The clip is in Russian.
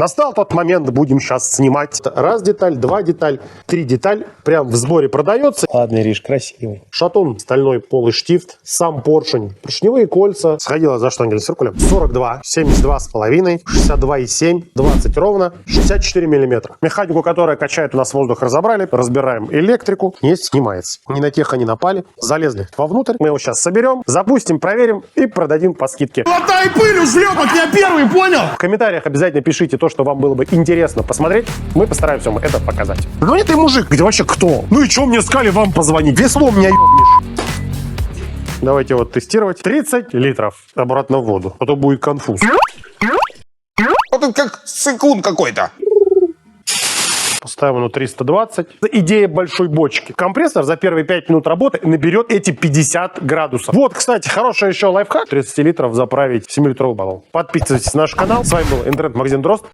Настал тот момент, будем сейчас снимать. Раз деталь, два деталь, три деталь. Прям в сборе продается. Ладно, Ириш, красивый. Шатун, стальной полый штифт, сам поршень, поршневые кольца. Сходила за штангель с циркулем. 42, 72,5, 62,7, 20 ровно, 64 миллиметра. Механику, которая качает у нас воздух, разобрали. Разбираем электрику. Не снимается. Ни на тех они напали. Залезли вовнутрь. Мы его сейчас соберем, запустим, проверим и продадим по скидке. Латай пыль, ушлепок, я первый, понял? В комментариях обязательно пишите то, что вам было бы интересно посмотреть. Мы постараемся вам это показать. Ну это мужик, где вообще кто? Ну и что мне сказали вам позвонить? Весло меня ебнешь. Давайте вот тестировать. 30 литров обратно в воду. А то будет конфуз. Вот это как сыкун какой-то. Поставим на 320. Идея большой бочки. Компрессор за первые 5 минут работы наберет эти 50 градусов. Вот, кстати, хороший еще лайфхак. 30 литров заправить 7-литровый баллон. Подписывайтесь на наш канал. С вами был интернет-магазин Дрозд.